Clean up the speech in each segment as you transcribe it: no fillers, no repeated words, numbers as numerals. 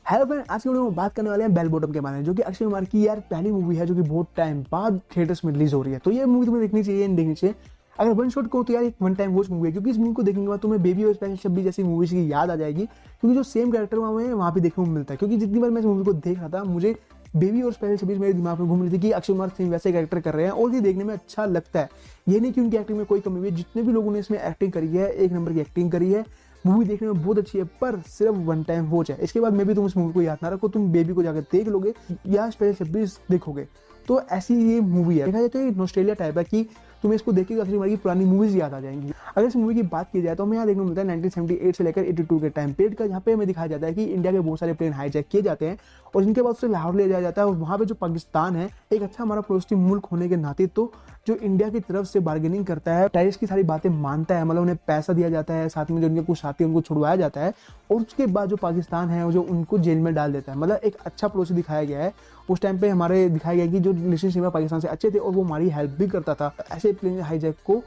Hello friend, आज की video में बात करने वाले हैं बेल बॉटम के बारे में, जो कि अक्षय कुमार की यार पहली मूवी है जो कि बहुत टाइम बाद थिएटर्स में रिलीज हो रही है। तो ये मूवी तुम्हें देखनी चाहिए, नहीं देखनी चाहिए। अगर वन शॉट को तो यार एक वन टाइम वॉच मूवी है, क्योंकि इस मूवी को देखने के बाद तुम्हें बेबी और स्पेशल 26 जैसी मूवीज की याद आ जाएगी, क्योंकि जो सेम कैरेक्टर वहाँ पे देखने को मिलता है। क्योंकि जितनी बार मैं इस मूवी को देख रहा था, मुझे बेबी और स्पेशल 26 मेरे दिमाग में घूम रही थी कि अक्षय कुमार सेम वैसे कैरेक्टर कर रहे हैं और ये देखने में अच्छा लगता है। ये नहीं कि उनकी एक्टिंग में कोई कमी हुई है, जितने भी लोगों ने इसमें एक्टिंग करी है एक नंबर की एक्टिंग करी है। मूवी देखने में बहुत अच्छी है, पर सिर्फ वन टाइम वॉच है। इसके बाद में भी तुम इस मूवी को याद ना रखो, तुम बेबी को जाकर देख लोगे या स्पेशल 26 देखोगे। तो ऐसी ये मूवी है, देखा जाए तो ये नॉस्ट्रेलिया टाइप है कि तुम्हें इसको देख के अक्षय कुमार की पुरानी मूवीज याद आ जाएंगी। अगर इस मूवी की बात की जाए तो हमें यहाँ देखने को मिलता है 1978 से लेकर 82 के टाइम पीरियड का, जहाँ पे हमें दिखाया जाता है कि इंडिया के बहुत सारे प्लेन हाईजैक किए जाते हैं और जिनके बाद उसे लाहौर ले जाया जाता है। और वहाँ पे जो पाकिस्तान है, एक अच्छा हमारा पड़ोसी मुल्क होने के नाते, तो जो इंडिया की तरफ से बार्गेनिंग करता है, टेररिस्ट की सारी बातें मानता है, मतलब उन्हें पैसा दिया जाता है, साथ में जो उनके कुछ साथी उनको छुड़वाया जाता है और उसके बाद जो पाकिस्तान है जो उनको जेल में डाल देता है। मतलब एक अच्छा पड़ोसी दिखाया गया है। उस टाइम पे हमारे दिखाया गया कि जो रिलेशनशिप है पाकिस्तान से अच्छे थे और वो हमारी हेल्प भी करता था ऐसे प्लेन हाईजैक को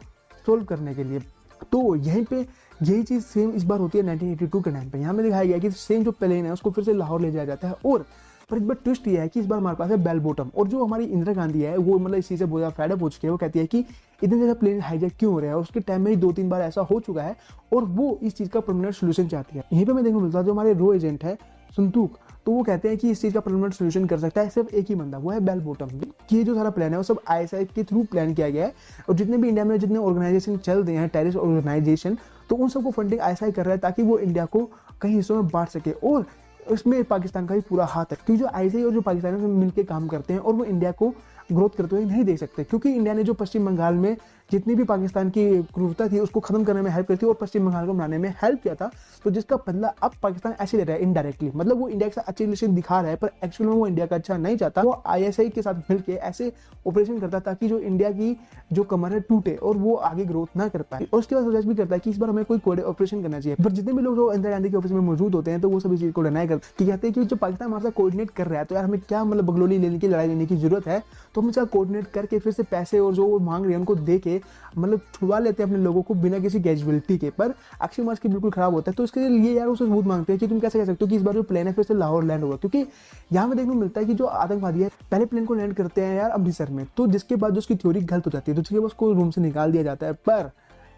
सोल्व करने के लिए। तो यहीं पे यही चीज़ सेम इस बार होती है 1982 के टाइम पे। यहाँ में दिखाया गया कि सेम जो प्लेन है उसको फिर से लाहौर ले जाया जाता है। और पर एक बार ट्विस्ट ये है कि इस बार हमारे पास है बेल बॉटम, और जो हमारी इंदिरा गांधी है वो मतलब इस चीज़ से बहुत ज़्यादा फैड अप हो चुकी है। वो कहती है कि इतने ज़्यादा प्लेन हाईजैक क्यों हो रहा है, और उसके टाइम में ही 2-3 बार ऐसा हो चुका है और वो इस चीज़ का परमानेंट सोल्यूशन चाहती है। यहीं पर मैं देखने को मिलता है जो हमारे रो एजेंट है संतूक, तो वो कहते हैं कि इस चीज़ का परमानेंट सोल्यूशन कर सकता है सिर्फ एक ही बंदा, वो है बेल बॉटम। कि ये जो सारा प्लान है वो सब आईएसआई के थ्रू प्लान किया गया है और जितने भी इंडिया में जितने ऑर्गेनाइजेशन चल रहे हैं टेररिस्ट ऑर्गेनाइजेशन, तो उन सबको फंडिंग आईएसआई कर रहा है ताकि वो इंडिया को कई हिस्सों में बांट सके। और उसमें पाकिस्तान का भी पूरा हाथ है, क्योंकि जो आईएसआई और जो पाकिस्तान में मिलकर काम करते हैं और वो इंडिया को ग्रोथ करते हुए नहीं देख सकते, क्योंकि इंडिया ने जो पश्चिम बंगाल में जितनी भी पाकिस्तान की क्रूरता थी उसको खत्म करने में हेल्प करती और पश्चिम बंगाल को बनाने में हेल्प किया था, तो जिसका बदला अब पाकिस्तान ऐसे ले रहा है इनडायरेक्टली। मतलब वो इंडिया के साथ अच्छे रिलेशन दिखा रहा है पर एक्चुअल में वो इंडिया का अच्छा नहीं चाहता। वो आईएसआई के साथ मिलकर ऐसे ऑपरेशन करता ताकि जो इंडिया की जो कमर है टूटे और वो आगे ग्रोथ ना कर पाए। और उसके बाद सजेस्ट भी करता है कि इस बार हमें कोई कोई ऑपरेशन करना चाहिए। पर जितने भी लोग जो इंदिरा गांधी के ऑफिस में मौजूद होते हैं तो वो सभी चीज को डिनाई करते कि कहते हैं कि जो पाकिस्तान हमारे साथ कोऑर्डिनेट कर रहा है तो यार हमें क्या मतलब बगलोली लेने की लड़ाई लेने की जरूरत है, तो हम इसका कोऑर्डिनेट करके फिर से पैसे और जो वो मांग रहे हैं उनको दे के मतलब छुड़वा लेते हैं अपने लोगों को बिना किसी कैजुअलिटी के। पर अक्षय कुमार की बिल्कुल खराब होता है, तो इसके लिए यार उसे सबूत मांगते हैं कि तुम कैसे कह सकते हो कि इस बार जो प्लेन है फिर से लाहौर लैंड होगा। क्योंकि यहाँ में देखने को मिलता है कि जो आतंकवादी है पहले प्लेन को लैंड करते हैं यार अमृतसर में, तो जिसके बाद जो उसकी थ्योरी गलत हो जाती है, तो जिसके बाद उसको रूम से निकाल दिया जाता है। पर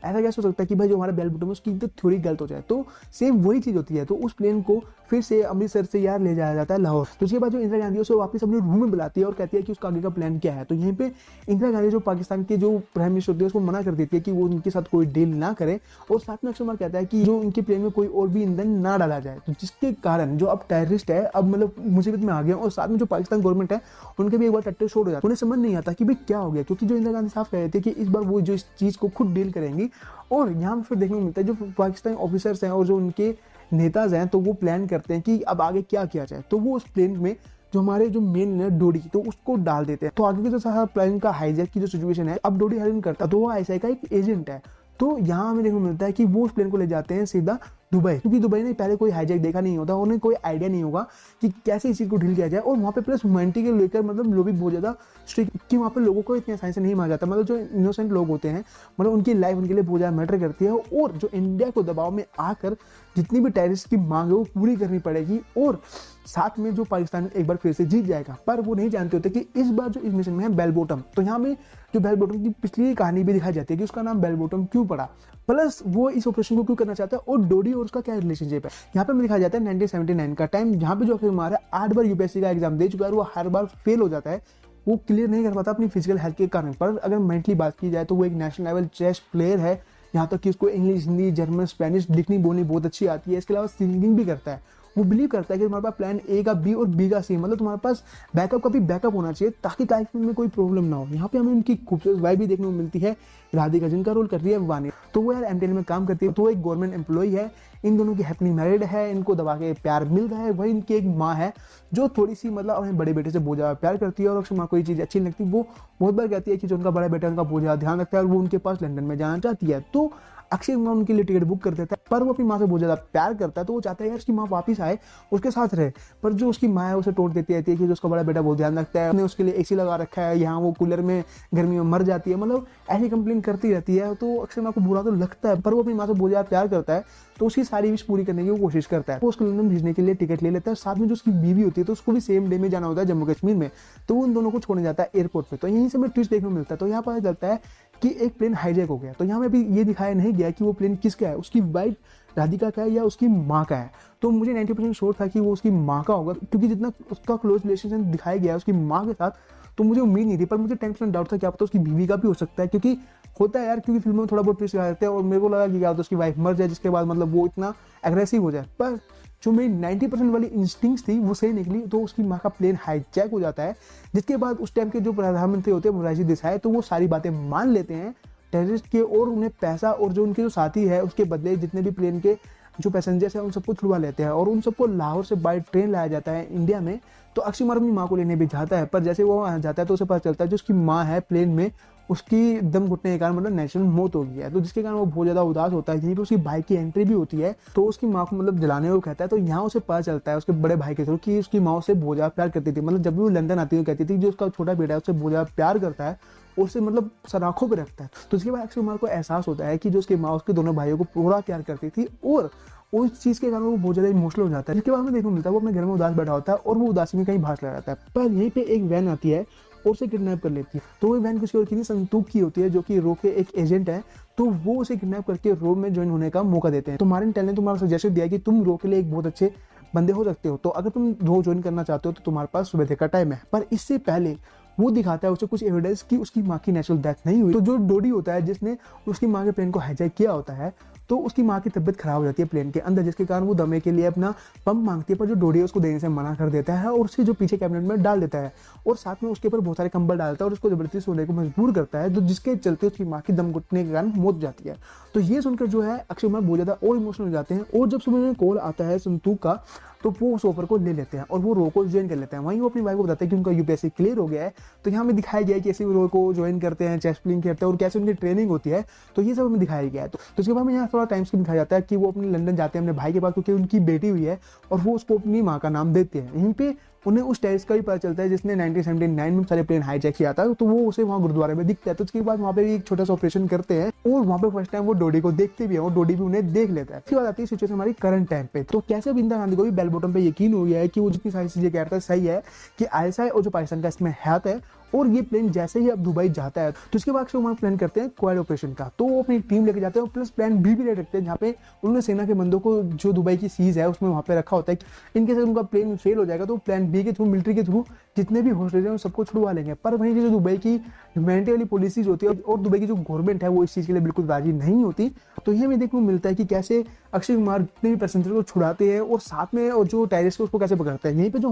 ऐसा कैसे हो सकता है कि भाई जो हमारा बेल बॉटम है उसकी तो थ्योरी गलत हो जाए, तो सेम वही चीज़ होती है। तो उस प्लेन को फिर से अमृतसर से यार ले जाया जाता है लाहौर। तो उसके बाद जो इंदिरा गांधी उसे वापस अपने रूम में बुलाती है और कहती है कि उसका आगे का प्लान क्या है। तो यहीं पे इंदिरा गांधी जो पाकिस्तान के जो प्राइम मिनिस्टर होती है उसको मना कर देती है कि वो उनके साथ कोई डील ना करे, और साथ में अक्षय कुमार कहता है कि जो उनके प्लेन में कोई और भी ईंधन ना डाला जाए, तो जिसके कारण जो अब टेररिस्ट है अब मतलब मुसीबत में आ गए और साथ में जो पाकिस्तान गवर्नमेंट है उनके भी एक बार टट्टे शोर हो जाता है। उन्हें समझ नहीं आता कि भाई क्या हो गया, क्योंकि जो इंदिरा गांधी साफ कह रहे थे कि इस बार वो जो इस चीज़ को खुद डील करेंगी। और यहाँ फिर देखने को मिलता है जो पाकिस्तानी ऑफिसर्स हैं और जो उनके नेताज हैं तो वो प्लान करते हैं कि अब आगे क्या किया जाए। तो वो उस प्लेन में जो हमारे जो मेन है डोडी, तो उसको डाल देते हैं। तो आगे के जो सारा प्लेन का हाईजैक की जो सिचुएशन है, अब डोडी हेल्प करता है, तो वो आईएसआई का एक एजेंट है। तो यहाँ हमें देखने को मिलता है कि वो उस प्लेन को ले जाते हैं सीधा दुबई, क्योंकि दुबई ने पहले कोई हाईजैक देखा नहीं होता, उन्हें कोई आइडिया नहीं होगा कि कैसे इस चीज़ को डील किया जाए। और वहाँ पे प्लस ह्यूमैनिटी के लेकर मतलब लोग भी बहुत ज़्यादा स्ट्रिक्ट कि वहाँ पे लोगों को इतनी आसानी से नहीं मारा जाता। मतलब जो इनोसेंट लोग होते हैं मतलब उनकी लाइफ उनके लिए बहुत ज़्यादा मैटर करती है, और जो इंडिया को दबाव में आकर जितनी भी टेररिस्ट की मांग है वो पूरी करनी पड़ेगी, और साथ में जो पाकिस्तान एक बार फिर से जीत जाएगा। पर वो नहीं जानते होते कि इस बार जो इस मिशन में है बेल बॉटम, तो यहाँ में जो बेल बॉटम की पिछली कहानी भी दिखाई जाती है कि उसका नाम बेल बॉटम क्यों पड़ा, प्लस वो इस ऑपरेशन को क्यों करना चाहता है और डोडी और उसका क्या रिलेशनशिप है। यहाँ पे दिखाया जाता है 1979 का टाइम, जहाँ पे जो अक्षय कुमार है 8 बार यूपीएससी का एग्जाम दे चुका है और वो हर बार फेल हो जाता है, वो क्लियर नहीं कर पाता अपनी फिजिकल हेल्थ के कारण। पर अगर मेंटली बात की जाए तो वो एक नेशनल लेवल चेस प्लेयर है, यहाँ तक कि उसको इंग्लिश, हिंदी, जर्मन, स्पेनिश लिखनी बोलनी बहुत अच्छी आती है। इसके अलावा सिंगिंग भी करता है। वो बिलीव करता है कि तुम्हारे पास प्लान ए का बी और बी का सी, मतलब तुम्हारे पास बैकअप का भी बैकअप होना चाहिए ताकि लाइफ में कोई प्रॉब्लम ना हो। यहाँ पे हमें उनकी खूबसूरत वाइफ भी देखने को मिलती है, राधिका जिनका रोल कर रही है वानी। तो वो यार एमटीएल में काम करती है, तो वो एक गवर्नमेंट एम्प्लॉय है। इन दोनों की हैप्पीली मैरिड है, इनको दबा के प्यार मिल रहा है। वही इनकी एक माँ है जो थोड़ी सी मतलब अपने बड़े बेटे से बहुत ज़्यादा प्यार करती है, और अक्षय कुमार को ये चीज़ अच्छी नहीं लगती। वो बहुत बार कहती है कि जो उनका बड़ा बेटा उनका बहुत ज़्यादा ध्यान रखता है और वो उनके पास लंदन में जाना चाहती है। तो अक्षय कुमार उनके लिए टिकट बुक कर देता है। पर वो अपनी माँ से बहुत ज़्यादा प्यार करता है, तो वो चाहता है यार उसकी माँ वापस आए, उसके साथ रहे। पर जो उसकी माँ है उसे टोंट देती रहती है कि जो उसका बड़ा बेटा बहुत ध्यान रखता है, उसने उसके लिए एसी लगा रखा है, यहाँ वो कूलर में गर्मी में मर जाती है, मतलब ऐसी कंप्लेन करती रहती है। तो अक्षय कुमार को बुरा तो लगता है, पर वो अपनी माँ से बहुत ज़्यादा प्यार करता है, तो उसकी सारी विश पूरी करने की वो कोशिश करता है। वो उसको लंदन भेजने के लिए टिकट ले लेता है, साथ में जो उसकी बीवी होती है तो उसको भी सेम डे में जाना होता है जम्मू कश्मीर में, तो वो उन दोनों को छोड़ने जाता है एयरपोर्ट पे। तो यहीं से हमें ट्विस्ट देखने को मिलता है। तो यहाँ पता चलता है कि एक प्लेन हाईजैक हो गया। तो यहाँ में अभी ये दिखाया नहीं गया कि वो प्लेन किसका है, उसकी वाइफ राधिका का है या उसकी माँ का है। तो मुझे 90% श्योर था कि वो उसकी माँ का होगा, क्योंकि जितना उसका क्लोज रिलेशन दिखाया गया है उसकी माँ के साथ, तो मुझे उम्मीद नहीं थी। पर मुझे 10% डाउट था कि आप तो उसकी बीवी का भी हो सकता है, क्योंकि होता है यार, क्योंकि फिल्मों में थोड़ा बहुत ट्विस्ट दिखा देते हैं, और मेरे को लगा कि क्या तो उसकी वाइफ मर जाए, जिसके बाद मतलब वो इतना एग्रेसिव हो जाए। पर जो मेरी 90% वाली इंस्टिंक्ट्स थी वो सही निकली। तो उसकी माँ का प्लेन हाईजैक हो जाता है, जिसके बाद उस टाइम के जो प्रधानमंत्री होते हैं मोरारजी देसाई, तो वो सारी बातें मान लेते हैं टेररिस्ट के, और उन्हें पैसा और जो उनके जो साथी है उसके बदले जितने भी प्लेन के जो पैसेंजर्स हैं उन सबको छुड़वा लेते हैं, और उन सबको लाहौर से बाय ट्रेन लाया जाता है इंडिया में। तो अक्षय कुमार अपनी माँ को लेने भी जाता है, पर जैसे वो वहाँ जाता है तो उसे पता चलता है जो उसकी माँ है प्लेन में उसकी दम घुटने के कारण मतलब नेचुरल मौत हो गई है। तो जिसके कारण वो बहुत ज़्यादा उदास होता है। यहीं पे उसकी भाई की एंट्री भी होती है, तो उसकी माँ को मतलब जलाने को कहता है। तो यहाँ उसे पता चलता है उसके बड़े भाई के थ्रू कि उसकी माँ उससे बहुत ज़्यादा प्यार करती थी, मतलब जब भी वो लंदन आती है कहती थी जो उसका छोटा बेटा है उससे बहुत ज़्यादा प्यार करता है, उसे मतलब सराखों पे रखता है। तो उसके बाद अक्षय कुमार को एहसास होता है कि जो उसकी माँ उसके दोनों भाइयों को पूरा प्यार करती थी, और उस चीज़ के कारण वो बहुत ज़्यादा इमोशनल हो जाता है। इसके बाद हमें देखने को मिलता है वो अपने घर में उदास बैठा होता है, और वो उदासी में कहीं भास लगा जाता है। पर यहीं पे एक वैन आती है और उसे किडनैप कर लेती है। तो वो वैन किसी और की नहीं, संतूक की होती है, जो कि रो के एक एजेंट है। तो वो उसे किडनैप करके रो में ज्वाइन होने का मौका देते हैं। तो मारिन टेल ने तुम्हारा सजेशन दिया कि तुम रो के लिए एक बहुत अच्छे बंदे हो सकते हो, तो अगर तुम रो ज्वाइन करना चाहते हो तो तुम्हारे पास सुबह का टाइम है। पर इससे पहले वो दिखाता है उसे कुछ एविडेंस कि उसकी माँ की नेचुरल डेथ नहीं हुई। तो जो डोडी होता है जिसने उसकी माँ के प्लेन को हाईजैक किया होता है, तो उसकी माँ की तबीयत खराब हो जाती है प्लेन के अंदर, जिसके कारण वो दमे के लिए अपना पंप मांगती है, पर जो डोडी है उसको देने से मना कर देता है और उसके जो पीछे कैबिनेट में डाल देता है, और साथ में उसके ऊपर बहुत सारे कंबल डालता है और उसको जबरदस्ती सोने को मजबूर करता है, तो जिसके चलते उसकी माँ की दम घुटने के कारण मौत जाती है। तो ये सुनकर जो है अक्षय कुमार बहुत ज्यादा और इमोशनल हो जाते हैं। और जब सुबह में कॉल आता है संतूक का, तो वो उस ऑफर को ले लेते हैं और वो रो को ज्वाइन कर लेते हैं। वहीं वो अपनी वाइफ को बताते हैं कि उनका यूपीएससी क्लियर हो गया है। तो यहाँ हमें दिखाया गया है कि कैसे वो रो को ज्वाइन करते हैं, चेस्ट प्लेइंग करते हैं और कैसे उनकी ट्रेनिंग होती है। तो ये सब हमें दिखाया गया है। तो उसके बाद में यहाँ थोड़ा टाइम स्किप दिखाया जाता है कि वो अपने लंदन जाते हैं अपने भाई के पास, क्योंकि उनकी बेटी हुई है और वो उसको अपनी माँ का नाम देते हैं। यहीं पे उन्हें उस टेररिस्ट का भी पता चलता है जिसने 1979 में सारे प्लेन हाईजैक किया था। तो वो उसे वहाँ गुरुद्वारे में दिखता है। तो उसके बाद वहाँ पे भी एक छोटा सा ऑपरेशन करते हैं और वहाँ पे फर्स्ट टाइम वो डोडी को देखते भी है और डोडी भी उन्हें देख लेता है। फिर बात आती है सिचुएशन हमारी करंट टाइम पे। तो कैसे अब इंदिरा गांधी को भी बेल बॉटम पे यकीन हो गया है कि वो जितनी सारी चीजें कहता है सही है, कि आईएसआई और जो पाकिस्तान का इसमें हाथ है, और ये प्लेन जैसे ही अब दुबई जाता है तो उसके बाद अक्षय कुमार प्लान करते हैं क्वाड ऑपरेशन का। तो वो अपनी टीम लेके जाते हैं और प्लस प्लान भी ले रखते हैं, जहाँ पे उन्होंने सेना के बंदों को जो दुबई की सीज है उसमें वहाँ पे रखा होता है कि इनके साथ उनका प्लेन फेल हो जाएगा तो प्लान बी के थ्रू, मिलिट्री के थ्रू जितने भी हॉस्टेज हैं उन सबको छुड़वा लेंगे। पर वहीं जो दुबई की ह्यूमैनिटी वाली पॉलिसीज होती है और दुबई की जो गवर्नमेंट है वो इस चीज़ के लिए बिल्कुल राजी नहीं होती। तो ये हमें देखने को मिलता है कि कैसे अक्षय कुमार जितने भी पैसेंजर को छुड़ाते हैं और साथ में और जो टेररिस्ट को उसको कैसे पकड़ते हैं। यहीं पे जो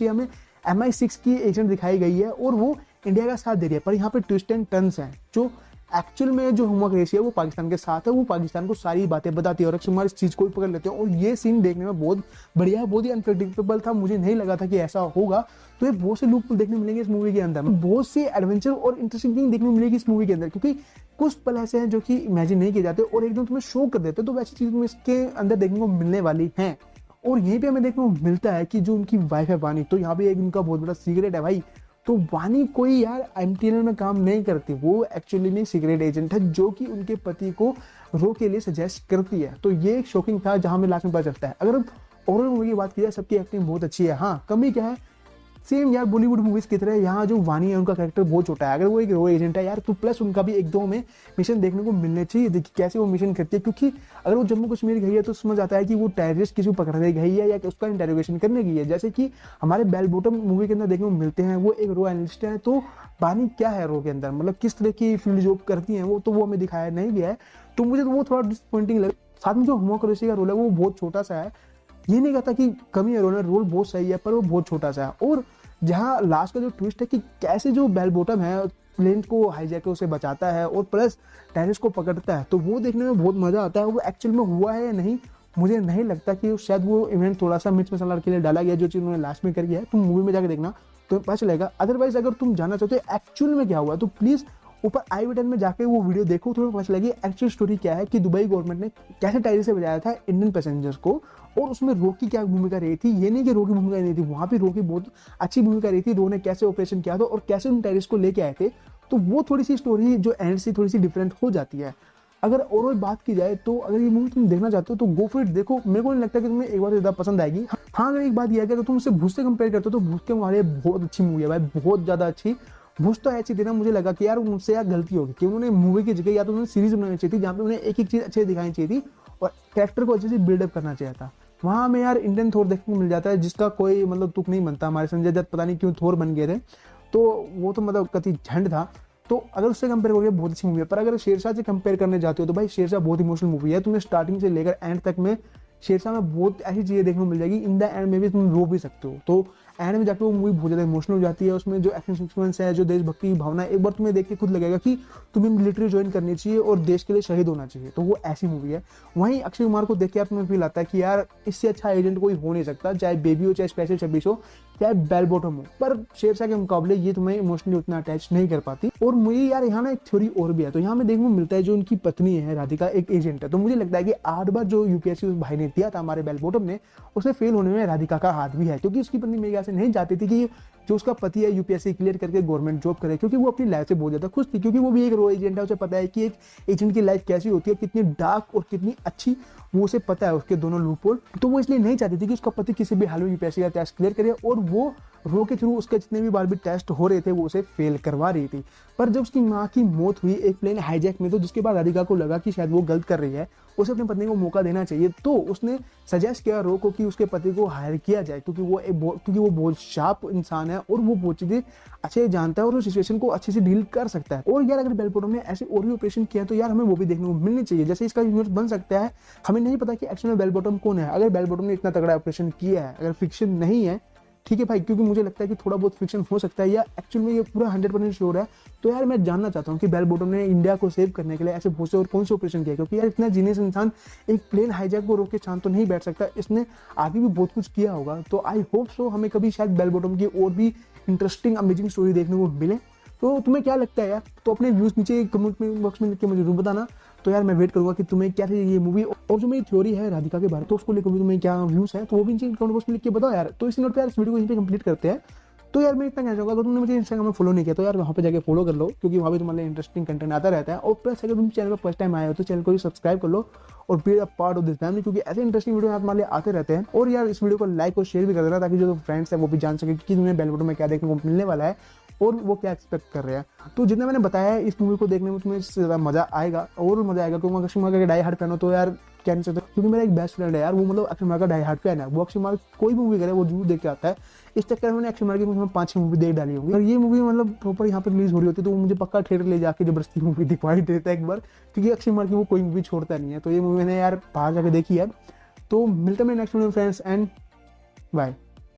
हमें MI6 की एजेंट दिखाई गई है और वो इंडिया का साथ दे रही है। पर यहाँ पे ट्विस्ट एंड टर्न्स हैं। जो एक्चुअल में जो होमवर्क रेसी है वो पाकिस्तान के साथ है, वो पाकिस्तान को सारी बातें बताती है और अक्षय कुमार इस चीज़ को भी पकड़ लेते हैं। और ये सीन देखने में बहुत बढ़िया, बहुत ही अनप्रेडिक्टेबल था। मुझे नहीं लगा था कि ऐसा होगा। तो ये बहुत से लूप देखने मिलेंगे इस मूवी के अंदर, बहुत सी एडवेंचर और इंटरेस्टिंग थिंग देखने को मिलेगी इस मूवी के अंदर, क्योंकि कुछ पल ऐसे हैं जो कि इमेजिन नहीं किए जाते और एकदम तुम्हें शो कर देते। तो वैसी चीज़ तुम्हें इसके अंदर देखने को मिलने वाली हैं। और यहीं पे हमें देखने को मिलता है कि जो उनकी वाइफ है वानी, तो यहाँ पे एक उनका बहुत बड़ा सीक्रेट है भाई। तो वानी कोई यार MTNL में काम नहीं करती, वो एक्चुअली में सीक्रेट एजेंट है जो कि उनके पति को रो के लिए सजेस्ट करती है। तो ये एक शॉकिंग था जहां में लास्ट में पता चलता है। अगर ओवरऑल मूवी की बात की जाए सबकी एक्टिंग बहुत अच्छी है। हाँ, कमी क्या है, सेम यार बॉलीवुड मूवीज की तरह यहाँ जो वानी है उनका कैरेक्टर बहुत छोटा है। अगर वो एक रो एजेंट है यार, तो प्लस उनका भी एक दो में मिशन देखने को मिलने चाहिए। देखिए कैसे वो मिशन करती है, क्योंकि अगर वो जम्मू कश्मीर गई है तो समझ आता है कि वो टेररिस्ट किसी को पकड़ने गई है या उसका इंटेरोगेशन करने गई है। जैसे कि हमारे बेल बॉटम मूवी के अंदर देखने को मिलते हैं, वो एक रो एनालिस्ट है। तो वानी क्या है रो के अंदर, मतलब किस तरह की फील्ड जॉब करती है वो हमें दिखाया नहीं गया है। तो मुझे तो वो थोड़ा डिसअपॉइंटिंग लगा। साथ में जो होमवर्क रेसी का रोल है वो बहुत छोटा सा है। ये नहीं कहता कि कमी है रोल बहुत सही है, पर वो बहुत छोटा सा है। और जहाँ लास्ट का जो ट्विस्ट है कि कैसे जो बेल बॉटम है प्लेन को हाईजैक उसे बचाता है और प्लस टेररिस्ट को पकड़ता है, तो वो देखने में बहुत मजा आता है। वो एक्चुअल में हुआ है या नहीं मुझे नहीं लगता, कि शायद वो इवेंट थोड़ा सा मिर्च मसाला के लिए डाला गया, जो चीज़ उन्होंने लास्ट में करी है। तुम मूवी में जाकर देखना तो पता चलेगा। अदरवाइज अगर तुम जानना चाहते हो एक्चुअल में क्या हुआ तो प्लीज़ ऊपर आई बटन में जाके वो वीडियो देखो, थोड़ा पता चलेगी एक्चुअल स्टोरी क्या है कि दुबई गवर्नमेंट ने कैसे टायरी से बजाया था इंडियन पैसेंजर्स को, और उसमें रो की क्या भूमिका रही थी। ये नहीं कि रो की भूमिका नहीं थी, वहां पे रो की बहुत अच्छी भूमिका रही थी। रो ने कैसे ऑपरेशन किया था और कैसे उन टेररिस्ट को लेके आए थे, तो वो थोड़ी सी स्टोरी जो एंड से थोड़ी सी डिफरेंट हो जाती है। अगर ओवरऑल बात की जाए तो अगर ये मूवी तुम देखना चाहते हो तो गो फॉर इट, देखो। मेरे को नहीं लगता कि तुम्हें एक बार ज़्यादा पसंद आएगी। हाँ, अगर एक बात यह है कि अगर तुम उससे भूत से कंपेयर करते हो तो भूत के मुकाबले बहुत अच्छी मूवी है भाई, बहुत ज़्यादा अच्छी। भूत तो ऐसी थी ना, मुझे लगा कि यार मुझसे यार गलती होगी कि उन्होंने मूवी की जगह या तो उन्होंने सीरीज बनानी चाहिए थी जहाँ पे उन्हें एक एक चीज़ अच्छे से दिखानी चाहिए थी और कैरेक्टर को अच्छे से बिल्डअप करना चाहिए था। वहाँ हमें यार इंडियन थोर देखने को मिल जाता है जिसका कोई मतलब तुक नहीं बनता। हमारे संजय दत्त पता नहीं क्यों थोर बन गए थे, तो वो तो मतलब कति झंड था। तो अगर उससे कंपेयर करोगे बहुत अच्छी मूवी है। पर अगर शेरशाह से कंपेयर करने जाते हो तो भाई शेरशाह बहुत इमोशनल मूवी है। तुम्हें स्टार्टिंग से लेकर एंड तक में शेरशाह में बहुत ऐसी चीजें देखने को मिल जाएगी, इन द एंड में भी तुम रो भी सकते हो। तो एंड में जाकर वो मूवी बहुत ज्यादा इमोशनल हो जाती है। उसमें जो एक्शन सीक्वेंस है, जो देशभक्ति की भावना है, एक बार तुम्हें देख के खुद लगेगा कि तुम्हें मिलिट्री ज्वाइन करनी चाहिए और देश के लिए शहीद होना चाहिए। तो वो ऐसी मूवी है। वहीं अक्षय कुमार को देख के यार तुम्हें फील आता है कि यार इससे अच्छा एजेंट कोई हो नहीं सकता, चाहे बेबी हो, चाहे स्पेशल 26 हो, चाहे बेल बॉटम हो। पर शेरशाह के मुकाबले ये तुम्हें इमोशनली उतना अटैच नहीं कर पाती। और मुझे यार यहाँ ना एक थ्योरी और भी है। तो यहाँ में देखने को मिलता है जो उनकी पत्नी है राधिका, एक एजेंट है। तो मुझे लगता है कि 8 बार जो यूपीएससी उस भाई ने दिया था हमारे बेल बॉटम ने, उसे फेल होने में राधिका का हाथ भी है। क्योंकि उसकी पत्नी मेरे ख्याल से नहीं चाहती थी कि जो उसका पति है यूपीएससी क्लियर करके गवर्नमेंट जॉब करे, क्योंकि वो अपनी लाइफ से बहुत ज्यादा खुश थी। क्योंकि वो भी एक रो एजेंट है, उसे पता है कि एक एजेंट की लाइफ कैसी होती है, कितनी डार्क और कितनी अच्छी, वो उसे पता है उसके दोनों लूपहोल। तो वो इसलिए नहीं चाहती थी कि उसका पति किसी भी हाल में यूपीएससी का टेस्ट क्लियर करे, और वो रो के थ्रू उसके जितने भी बार भी टेस्ट हो रहे थे वो उसे फेल करवा रही थी। पर जब उसकी माँ की मौत हुई एक प्लेन हाईजैक में, तो जिसके बाद राधिका को लगा कि शायद वो गलत कर रही है, उसे अपनी पत्नी को मौका देना चाहिए। तो उसने सजेस्ट किया रो को कि उसके पति को हायर किया जाए, क्योंकि वो बहुत शार्प इंसान है और वो बहुत चीजें अच्छे जानता है और उस सिचुएशन को अच्छे से डील कर सकता है। और यार अगर बेल बॉटम ने ऐसे और भी ऑपरेशन किया तो यार हमें वो भी देखने को मिलनी चाहिए। जैसे इसका यूनिवर्स बन सकता है। हमें नहीं पता कि एक्चुअल में बेल बॉटम कौन है। अगर बेल बॉटम ने इतना तगड़ा ऑपरेशन किया है, अगर फिक्शन नहीं है, ठीक है भाई, क्योंकि मुझे लगता है कि थोड़ा बहुत फिक्शन हो सकता है, या एक्चुअल में ये पूरा 100% श्योर है। तो यार मैं जानना चाहता हूँ कि बेल बॉटम ने इंडिया को सेव करने के लिए ऐसे बहुत से और कौन से ऑपरेशन किया, क्योंकि यार इतना जीनियस इंसान एक प्लेन हाईजैक को रोक के शांत तो नहीं बैठ सकता, इसने आगे भी बहुत कुछ किया होगा। तो आई होप सो हमें कभी शायद बेल बॉटम की और भी इंटरेस्टिंग अमेजिंग स्टोरी देखने को मिले। तो तुम्हें क्या लगता है यार? तो अपने व्यूज नीचे कमेंट में बॉक्स में लिख के मुझे जरूर बताना। तो यार मैं वेट करूंगा कि तुम्हें क्या लगी ये मूवी, और जो मेरी थ्योरी है राधिका के बारे में, तो उसको लेकर भी तुम्हें क्या व्यूज है तो वो भी नीचे कमेंट बॉक्स में लिख के बताओ यार। तो इस नोट पे यार इस वीडियो को यहीं पे कंप्लीट करते हैं। तो यार मैं इतना कहना चाहूँगा, अगर तुमने मुझे इंस्टाग्राम में फॉलो नहीं किया तो यार वहाँ पे जाके फॉलो कर लो, क्योंकि वहाँ पे तुम्हारे इंटरेस्टिंग कंटेंट आता रहता है। और प्लस अगर तुम चैनल पर फर्स्ट टाइम आए हो तो चैनल को भी सब्सक्राइब कर लो और be a part of this family, क्योंकि ऐसे इंटरेस्टिंग वीडियो तुम्हारे लिए आते रहते हैं। और यार इस वीडियो को लाइक और शेयर भी कर देना, ताकि जो फ्रेंड्स है वो भी जान सके कि तुम्हें बेल बॉटम में क्या देखने को मिलने वाला है और वो क्या एक्सपेक्ट कर रहे हैं। तो जितना मैंने बताया है इस मूवी को देखने में तुम्हें इससे ज़्यादा मजा आएगा, और मजा आएगा। क्योंकि अक्षय कुमार का डाई हार्ड फैन हो तो यार कह नहीं सकते, क्योंकि मेरा एक बेस्ट फ्रेंड है यार, वो मतलब अक्षय कुमार का डाई हार्ड फैन है। वो अक्षय कुमार कोई मूवी करे वो जरूर देख के आता है। इस चक्कर में मैंने अक्षय कुमार की 5-6 मूवी देख डाली होगी। और ये मूवी मतलब प्रॉपर यहाँ पर रिलीज हो रही होती है तो वो मुझे पक्का थिएटर ले जाके जबरदस्ती मूवी दिखवाई देता है एक बार, क्योंकि अक्षय कुमार की वो कोई मूवी छोड़ता नहीं है। तो ये मूवी मैंने यार बाहर जाके देखी है। तो मिलते हैं नेक्स्ट वीडियो में फ्रेंड्स, एंड बाय।